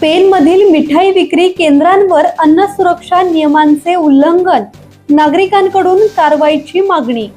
पेनमधील मिठाई विक्री केंद्रांवर अन्न सुरक्षा नियमांचे उल्लंघन, नागरिकांकडून कारवाईची मागणी।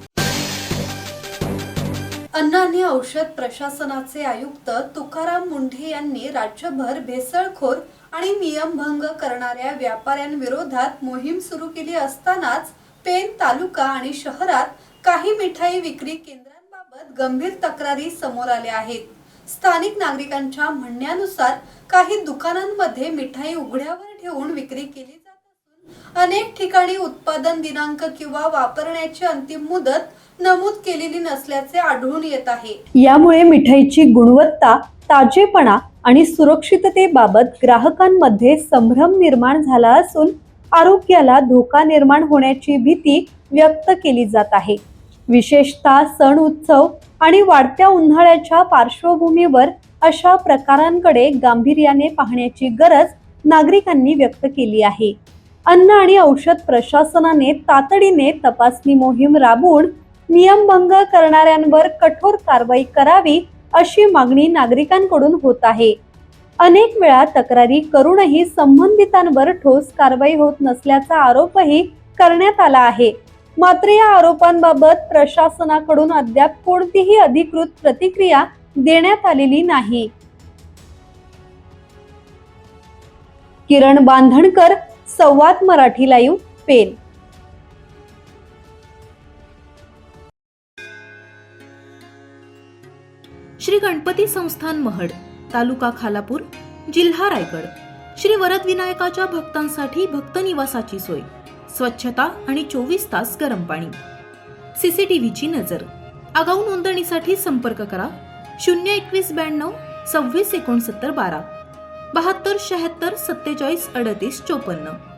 अन्न आणि औषध प्रशासनाचे आयुक्त तुकाराम मुंढे यांनी राज्यभर भेसळखोर आणि नियमभंग करणाऱ्या व्यापाऱ्यांविरोधात मोहीम सुरू केली असतानाच पेन तालुका आणि शहरात काही मिठाई विक्री केंद्रांबाबत गंभीर तक्रारी समोर आल्या आहेत। स्थानिक नागरिकांच्या म्हणण्यानुसार काही दुकानांमध्ये मिठाई उघड्यावर ठेवून विक्री केली जात असून अनेक ठिकाणी उत्पादन दिनांक किंवा वापरण्याची अंतिम मुदत नमूद केलेली नसल्याचे आढळून येत आहे। यामुळे मिठाईची गुणवत्ता, ताजेपणा आणि सुरक्षिततेबाबत ग्राहकांमध्ये संभ्रम निर्माण झाला असून आरोग्याला धोका निर्माण होण्याची भीती व्यक्त केली जात आहे। विशेषतः सण उत्सव आणि वाढत्या उन्हाळ्याच्या पार्श्वभूमीवर अशा प्रकारांकडे गांभीर्याने पाहण्याची गरज नागरिकांनी व्यक्त केली आहे। अन्न आणि औषध प्रशासनाने तातडीने तपासणी मोहीम राबवून नियमभंग करणाऱ्यांवर कठोर कारवाई करावी अशी मागणी नागरिकांकडून होत आहे। अनेक वेळा तक्रारी करूनही संबंधितांवर ठोस कारवाई होत नसल्याचा आरोपही करण्यात आला आहे। मात्र या आरोपांबाबत प्रशासनाकडून अद्याप कोणतीही अधिकृत प्रतिक्रिया देण्यात आलेली नाही। किरण बांधणकर, संवाद मराठी लाईव्ह, पेन। श्री गणपती संस्थान महड, तालुका खालापूर, जिल्हा रायगड। श्री वरद विनायकाच्या भक्तांसाठी भक्त निवासाची सोय, स्वच्छता आणि 24 तास गरम पाणी, सीसीटीव्हीची नजर। आगाऊ नोंदणीसाठी संपर्क करा 02192 26 69 12 72 76 47 38 54।